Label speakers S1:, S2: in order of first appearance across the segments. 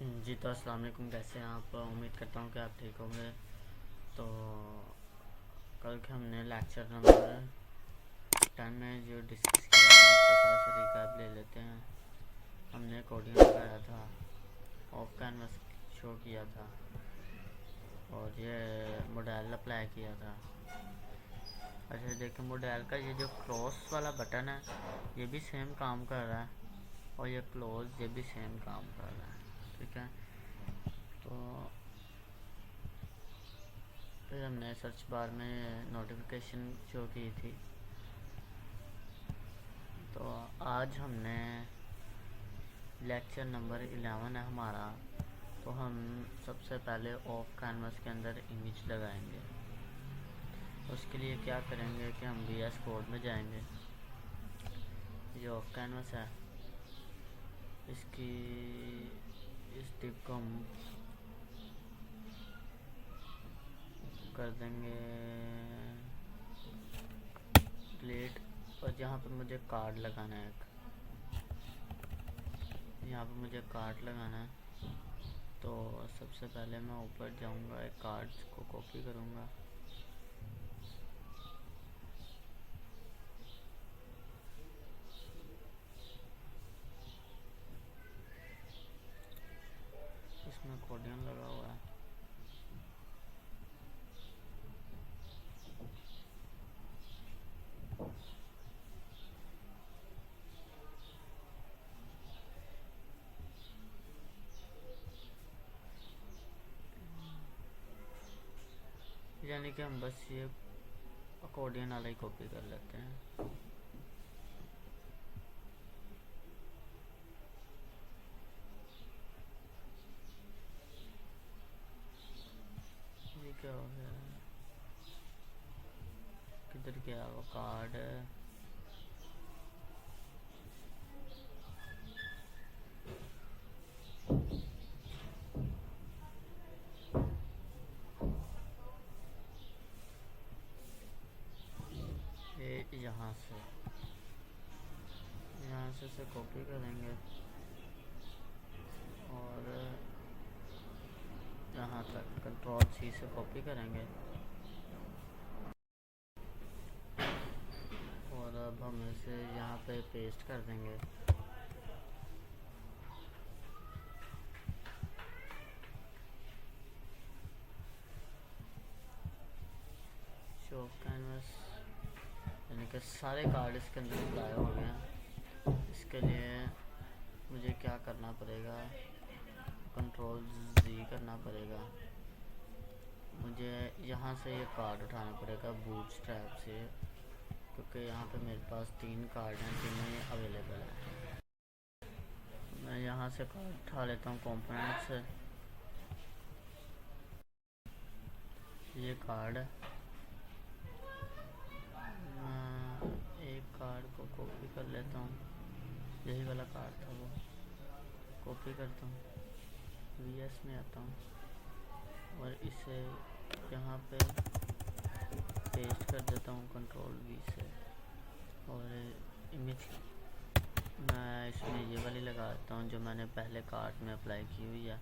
S1: जी तो अस्सलाम वालेकुम। कैसे हैं आप? उम्मीद करता हूँ कि आप ठीक होंगे। तो कल के हमने लेक्चर नंबर 10 में जो डिस्कस किया था उसका थोड़ा सा रिकैप ले लेते हैं। हमने कोडिंग लगाया था, ऑफ कैनवस शो किया था और ये मॉडल अप्लाई किया था। अच्छा देखिए, मॉडल का ये जो क्रॉस वाला बटन है ये भी सेम काम कर रहा है और ये क्लोज ये भी सेम काम कर रहा है। ठीक है, तो फिर हमने सर्च बार में नोटिफिकेशन शो की थी। तो आज हमने लेक्चर नंबर 11 है हमारा। तो हम सबसे पहले ऑफ कैनवस के अंदर इमेज लगाएंगे। उसके लिए क्या करेंगे कि हम VS कोड में जाएंगे। ये ऑफ कैनवस है, इसकी इस टिप को हम कर देंगे प्लेट। और जहाँ पे मुझे कार्ड लगाना है, यहाँ पे मुझे कार्ड लगाना है, तो सबसे पहले मैं ऊपर जाऊँगा, एक कार्ड को कॉपी करूँगा। इसमें कोडियन लगा हुआ है। यानी कि हम बस ये अकॉर्डियन वाला ही कॉपी कर लेते हैं। ये क्या हो गया, किधर गया वो कार्ड? ये यहाँ से कॉपी करेंगे और यहाँ तक Ctrl+C से कॉपी करेंगे। और अब हम इसे यहाँ पे पेस्ट कर देंगे। शो कैनवस, यानी कि सारे कार्ड इसके अंदर अप्लाई हो गए हैं। इसके लिए मुझे क्या करना पड़ेगा, Ctrl+Z करना पड़ेगा। मुझे यहाँ से ये कार्ड उठाना पड़ेगा बूटस्ट्रैप से, क्योंकि यहाँ पे मेरे पास 3 कार्ड हैं जिनमें ये अवेलेबल है। मैं यहाँ से कार्ड उठा लेता हूँ कंपोनेंट से। ये कार्ड मैं एक कार्ड को कॉपी कर लेता हूँ, यही वाला कार्ड था वो, कॉपी करता हूँ, VS में आता हूँ और इसे यहाँ पे पेस्ट कर देता हूँ Ctrl+V से। और इमेज मैं इसमें ये वाली लगा देता हूँ जो मैंने पहले कार्ड में अप्लाई की हुई है,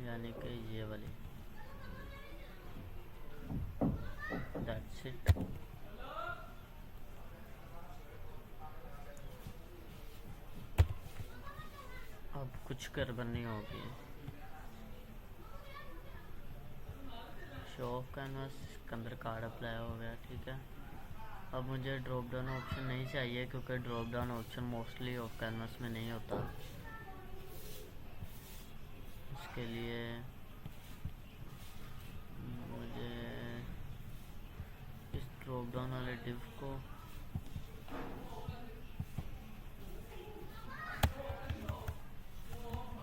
S1: यानी कि ये वाली। That's it. अब कुछ गड़बड़ी होगी। शो ऑफ कैनवस के अंदर कार्ड अप्लाई हो गया। ठीक है, अब मुझे ड्रॉप डाउन ऑप्शन नहीं चाहिए, क्योंकि drop down option mostly of canvas में नहीं होता। उसके लिए मुझे इस ड्रॉप डाउन वाले डिव को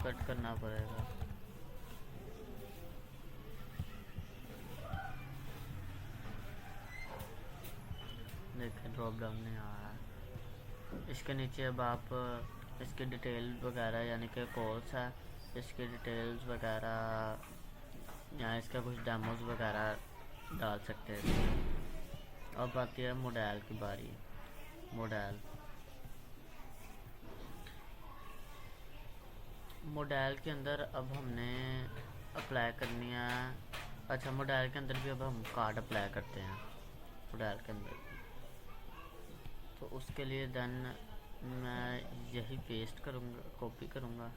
S1: कट करना पड़ेगा। देखिए ड्रॉप डाउन नहीं आ रहा है। इसके नीचे अब आप इसकी डिटेल वगैरह, यानी कि कोर्स है, इसकी डिटेल्स वगैरह या इसका कुछ डेमोज वगैरह डाल सकते हैं। अब आती है मॉडल की बारी। मॉडल मॉडल के अंदर अब हमने अप्लाई करनी है। अच्छा, मॉडल के अंदर भी अब हम कार्ड अप्लाई करते हैं मॉडल के अंदर। तो उसके लिए देन मैं यही पेस्ट करूँगा, कॉपी करूँगा।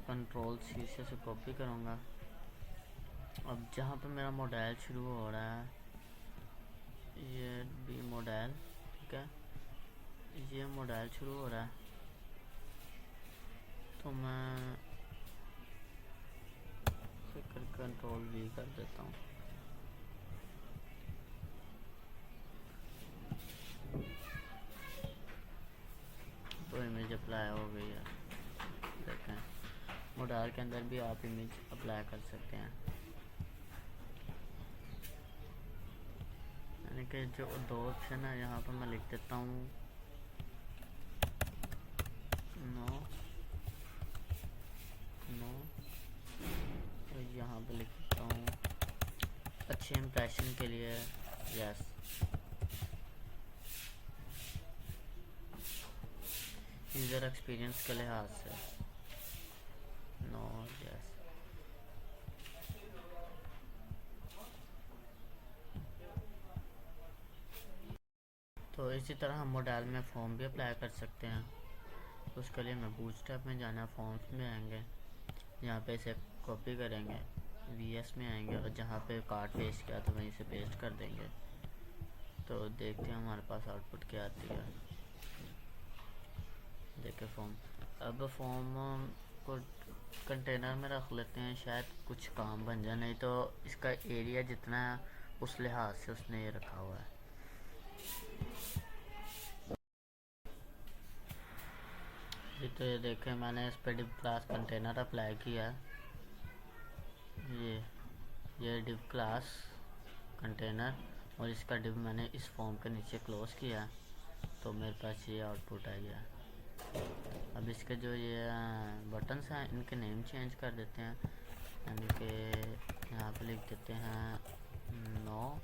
S1: कंट्रोल सी से कॉपी करूँगा। अब जहाँ पे मेरा मॉडल शुरू हो रहा है, ये भी मॉडल, ठीक है, ये मॉडल शुरू हो रहा है, तो मैं फिर कंट्रोल वी कर देता हूँ। तो इमेज अप्लाई हो गई है। देखें, मॉडल के अंदर भी आप इमेज अप्लाई कर सकते हैं। यानी कि जो दो ऑप्शन है, यहाँ पर मैं लिख देता हूँ नो नो, और यहाँ पर लिख देता हूँ अच्छे इम्प्रेशन के लिए यस। यूज़र एक्सपीरियंस के लिहाज से नो यस। तो इसी तरह हम मॉडल में फॉर्म भी अप्लाई कर सकते हैं। तो उसके लिए मैं बूटस्ट्रैप में जाना, फॉर्म्स में आएंगे, यहाँ पे इसे कॉपी करेंगे, वीएस में आएंगे और जहाँ पे कार्ड पेस्ट किया तो वहीं से पेस्ट कर देंगे। तो देखते हैं हमारे पास आउटपुट क्या आती है। देखे फॉर्म, अब फॉर्म को कंटेनर में रख लेते हैं, शायद कुछ काम बन जाए, नहीं तो इसका एरिया जितना है उस लिहाज से उसने ये रखा हुआ है। तो ये देखें, मैंने इस पर डिव क्लास कंटेनर अप्लाई किया। ये डिव क्लास कंटेनर और इसका डिव मैंने इस फॉर्म के नीचे क्लोज किया, तो मेरे पास ये आउटपुट आ गया। अब इसके जो ये बटन्स हैं, इनके नेम चेंज कर देते हैं। यानी कि यहाँ पे लिख देते हैं नो,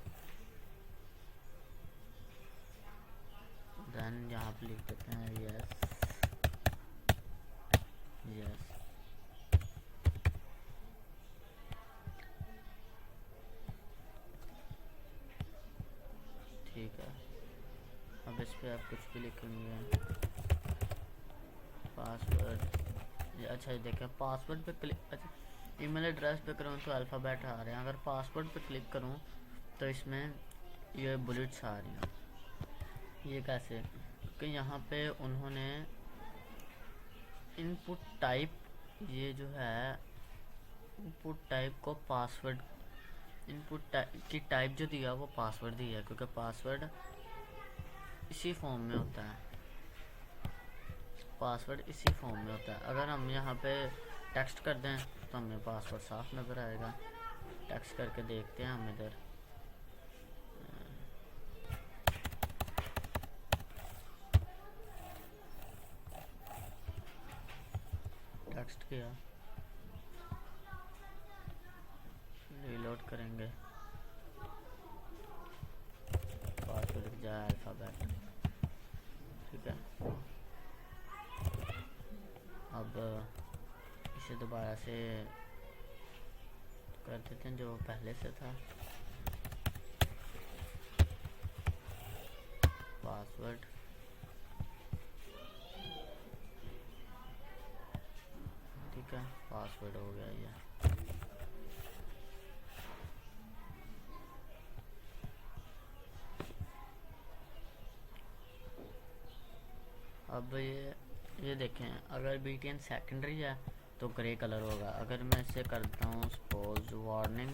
S1: देन यहाँ पे लिख देते हैं यस यस। ठीक है, अब इस पर आप कुछ भी लिखेंगे, पासवर्ड। अच्छा, ये देखें, पासवर्ड पे क्लिक, अच्छा ईमेल एड्रेस पे करूँ तो अल्फ़ाबेट आ रहे हैं, अगर पासवर्ड पे क्लिक करूँ तो इसमें ये बुलेट्स आ रही हैं। ये कैसे? क्योंकि यहाँ पे उन्होंने इनपुट टाइप, ये जो है इनपुट टाइप को पासवर्ड, इनपुट की टाइप जो दिया वो पासवर्ड दिया, क्योंकि पासवर्ड इसी फॉर्म में होता है, पासवर्ड इसी फॉर्म में होता है। अगर हम यहाँ पे टेक्स्ट कर दें तो हमें पासवर्ड साफ नज़र आएगा। टेक्स्ट करके देखते हैं हम इधर, टेक्स्ट किया, रीलोड करेंगे, पासवर्ड लिख जाए अल्फ़ाबेट, ठीक है। अब इसे दोबारा से कर देते हैं जो पहले से था, पासवर्ड, ठीक है, पासवर्ड हो गया ये। अब ये देखें, अगर BTN सेकेंडरी है तो ग्रे कलर होगा। अगर मैं इसे करता हूँ सपोज वार्निंग,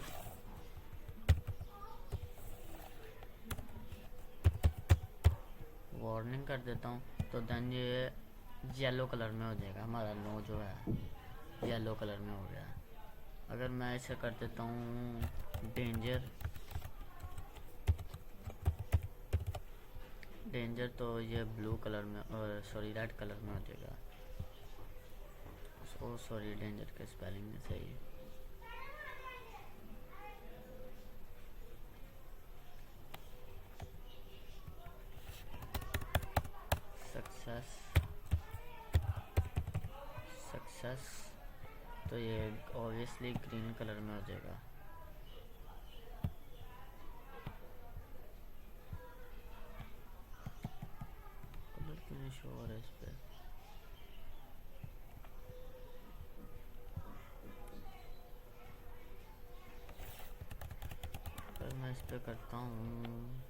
S1: वार्निंग कर देता हूँ, तो देन ये येलो कलर में हो जाएगा। हमारा नो जो है येलो कलर में हो गया। अगर मैं इसे कर देता हूँ डेंजर, डेंजर, तो ये ब्लू कलर में, और सॉरी रेड कलर में हो जाएगा। ओ सॉरी, डेंजर का स्पेलिंग नहीं सही है। सक्सेस, तो ये ऑब्वियसली ग्रीन कलर में हो जाएगा। कलर क्यों नहीं शो हो रहा है इस पे? अगर मैं इस पे करता हूँ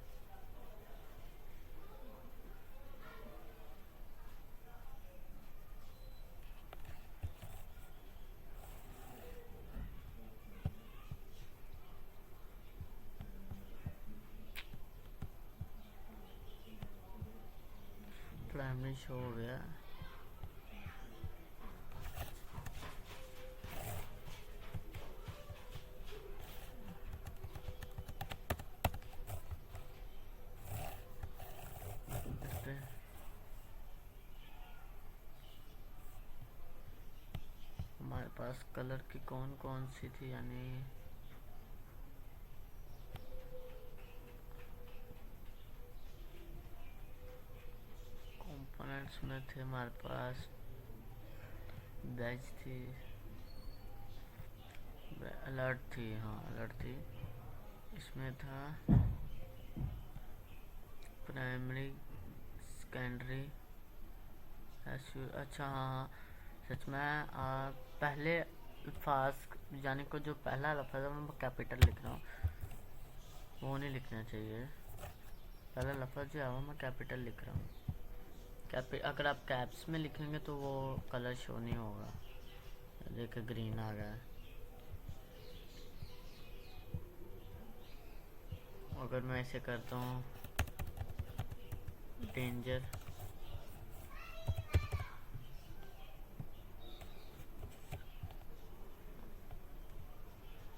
S1: प्राइमरी शो हो गया। हमारे पास कलर की कौन कौन सी थी, यानी कंपोनेंट्स में थे हमारे पास बैच थी, अलर्ट थी, हाँ अलर्ट थी। इसमें था प्राइमरी, सेकेंडरी, अच्छा हाँ सच में पहले फास्ट यानी को जो पहला लफ्ज़ है मैं कैपिटल लिख रहा हूँ, वो नहीं लिखना चाहिए। पहला लफ्ज़ जो है वो मैं कैपिटल लिख रहा हूँ। अगर आप कैप्स में लिखेंगे तो वो कलर शो नहीं होगा। देखिए ग्रीन आ गया। अगर मैं ऐसे करता हूँ डेंजर,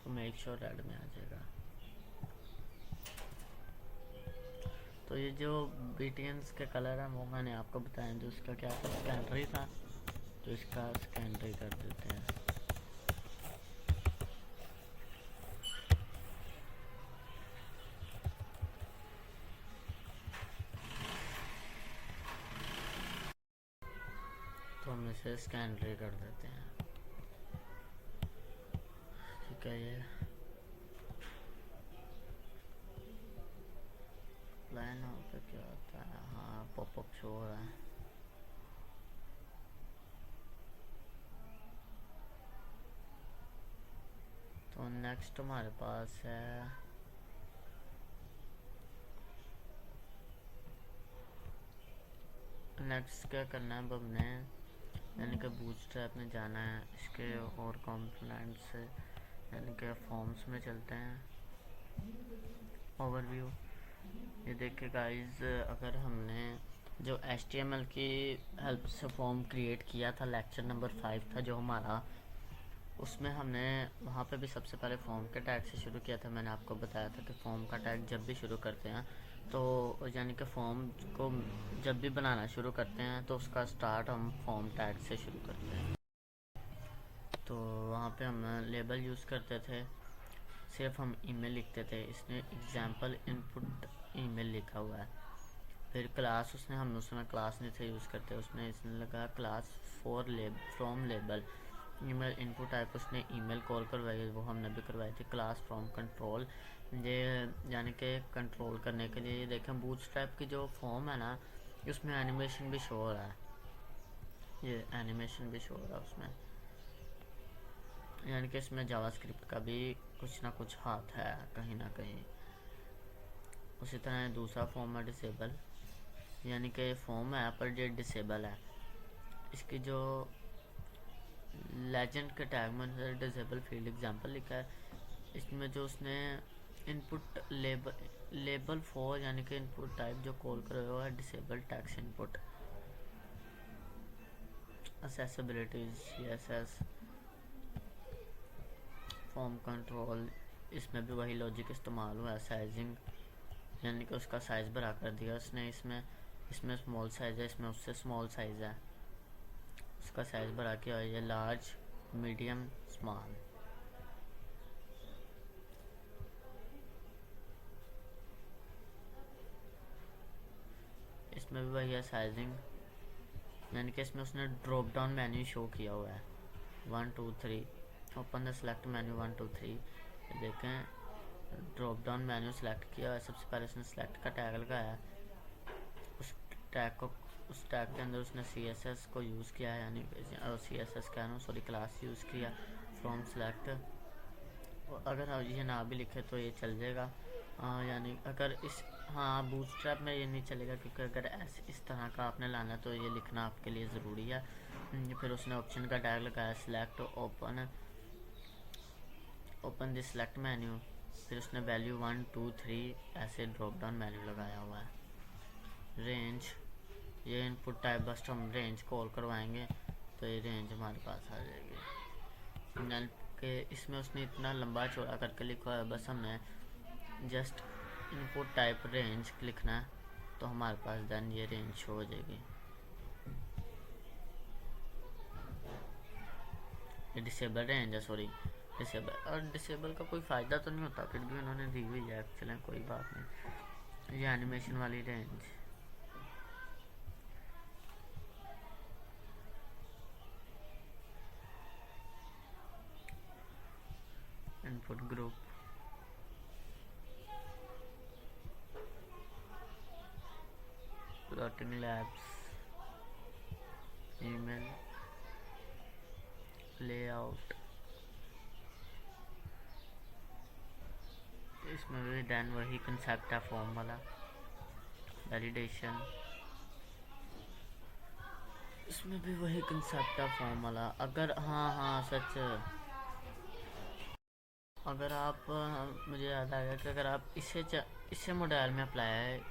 S1: तो मेक श्योर रेड में आ जाएगा। तो ये जो BTNs के कलर हैं वो मैंने आपको बताया, जो इसका क्या था सेकेंडरी था, तो इसका सेकेंडरी कर देते हैं। तो हम इसे सेकेंडरी कर देते हैं। ठीक है, ये प्लान पे क्या होता है, हाँ पॉपअप शो हो रहा है। तो नेक्स्ट हमारे पास है नेक्स्ट क्या करना है, अब हमने यानी कि बूटस्ट्रैप में जाना है। इसके और कंपोनेंट्स यानी कि फॉर्म्स में चलते हैं। ओवरव्यू, ये देखिए गाइस, अगर हमने जो HTML की हेल्प से फॉर्म क्रिएट किया था, लेक्चर नंबर 5 था जो हमारा, उसमें हमने वहाँ पे भी सबसे पहले फॉर्म के टैग से शुरू किया था। मैंने आपको बताया था कि फॉर्म का टैग जब भी शुरू करते हैं तो यानी कि फॉर्म को जब भी बनाना शुरू करते हैं तो उसका स्टार्ट हम फॉर्म टैग से शुरू करते हैं। तो वहाँ पे हम लेबल यूज़ करते थे, सिर्फ हम ईमेल लिखते थे। इसने एग्जाम्पल इनपुट ईमेल लिखा हुआ है। फिर क्लास हम उसमें क्लास नहीं थे यूज़ करते, उसने इसने लगा class from label. Email input type उसने ईमेल कॉल करवाई, वो हमने भी करवाई थी। क्लास फ्रॉम कंट्रोल, ये यानी कि कंट्रोल करने के लिए। देखें बूटस्ट्रैप की जो फॉर्म है ना, उसमें एनिमेशन भी शो हो रहा है, ये एनिमेशन भी शो हो रहा है उसमें, यानी कि इसमें जावास्क्रिप्ट का भी कुछ ना कुछ हाथ है कहीं ना कहीं। उसी तरह दूसरा फॉर्म है डिसेबल, यानी कि फॉर्म है पर ये डिसेबल है। इसकी जो लेजेंड के टैग में डिसेबल फील्ड एग्जांपल लिखा है, इसमें जो उसने इनपुट लेबल फॉर यानी कि इनपुट टाइप जो कॉल कर रहा है disable text input. Accessibilities, CSS, form control, इसमें भी वही लॉजिक इस्तेमाल हुआ है। साइजिंग, यानी कि उसका साइज़ बड़ा कर दिया उसने। इसमें स्मॉल साइज़ है, इसमें उससे स्मॉल साइज़ है, उसका साइज़ बड़ा किया है। ये लार्ज, मीडियम, स्मॉल। इसमें भी वही है साइजिंग, यानी कि इसमें उसने ड्रॉप डाउन मेन्यू शो किया हुआ है 1 2 3 ओपन द सेलेक्ट मेन्यू 1 2 3। देखें ड्रॉप डाउन मेन्यू सेलेक्ट किया है। सबसे पहले उसने सेलेक्ट का टैग लगाया, उस टैग के अंदर उसने CSS को यूज़ किया है, यानी CSS क्या ना सॉरी क्लास यूज़ किया फ्रॉम सेलेक्ट। अगर ये ना भी लिखे तो ये चल जाएगा, यानी अगर इस हाँ बूटस्ट्रैप में ये नहीं चलेगा, क्योंकि अगर ऐसे इस तरह का आपने लाना तो ये लिखना आपके लिए ज़रूरी है। फिर उसने ऑप्शन का टैग लगाया select open this select menu. फिर उसने वैल्यू 1 2 3 ऐसे ड्रॉप डाउन मेन्यू लगाया हुआ है। रेंज, ये इनपुट टाइप बस हम रेंज कॉल करवाएंगे तो ये रेंज हमारे पास आ जाएगी। नल के इसमें उसने इतना लंबा चौड़ा करके लिखा है, बस हमने जस्ट इनपुट टाइप रेंज लिखना है तो हमारे पास देन ये रेंज शो हो जाएगी। ये डिसेबल रेंज है, सॉरी डिसेबल, और डिसेबल का कोई फ़ायदा तो नहीं होता, फिर भी उन्होंने दी हुई है, चलें कोई बात नहीं। ये एनिमेशन वाली range, input group, plotting labs, email, layout, इसमें भी देन वही कंसेप्ट है फॉर्म वाला। वैलिडेशन, इसमें भी वही कंसेप्ट है फॉर्म वाला। अगर हाँ सच, अगर आप मुझे याद आ गया कि अगर आप इसे मॉडल में अप्लाई है,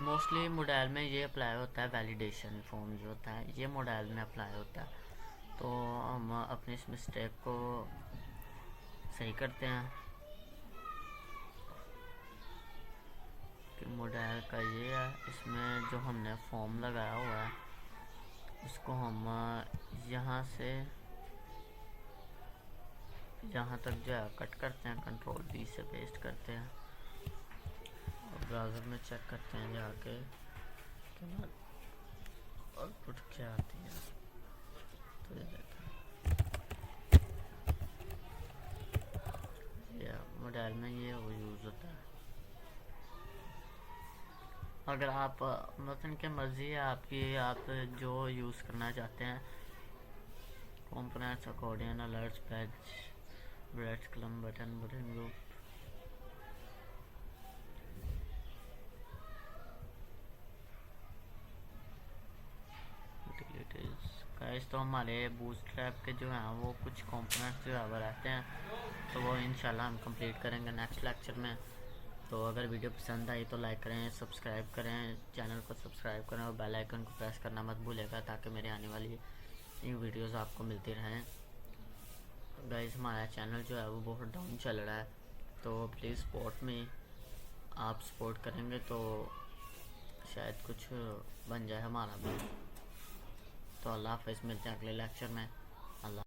S1: मोस्टली मॉडल में ये अप्लाई होता है, वैलिडेशन फॉर्म जो होता है ये मॉडल में अप्लाई होता है। तो हम अपनी इस मिस्टेक को सही करते हैं कि मॉडल का ये है, इसमें जो हमने फॉर्म लगाया हुआ है उसको हम यहाँ से यहाँ तक जो है कट करते हैं, Ctrl+V से पेस्ट करते हैं और ब्राउज़र में चेक करते हैं जाके कि आउटपुट क्या आती है। तो ये देखें, ये मॉडल में ये वो यूज़ होता है। अगर आप मतलब कि मर्ज़ी है आपकी, आप जो यूज़ करना चाहते हैं components, accordion, alerts, badge, breadcrumb, button group, guys. तो हमारे बूटस्ट्रैप के जो हैं वो कुछ कंपोनेंट्स जो है वो रहते हैं, तो वो इंशाल्लाह हम कंप्लीट करेंगे नेक्स्ट लेक्चर में। तो अगर वीडियो पसंद आई तो लाइक करें, सब्सक्राइब करें, चैनल को सब्सक्राइब करें और बेल आइकन को प्रेस करना मत भूलिएगा ताकि मेरी आने वाली न्यू वीडियोस आपको मिलती रहें। गाइस हमारा चैनल जो है वो बहुत डाउन चल रहा है, तो प्लीज़ सपोर्ट में, आप सपोर्ट करेंगे तो शायद कुछ बन जाए हमारा भी। तो अल्लाह हाफ़िज़, मिलते हैं अगले लेक्चर में। अल्लाह।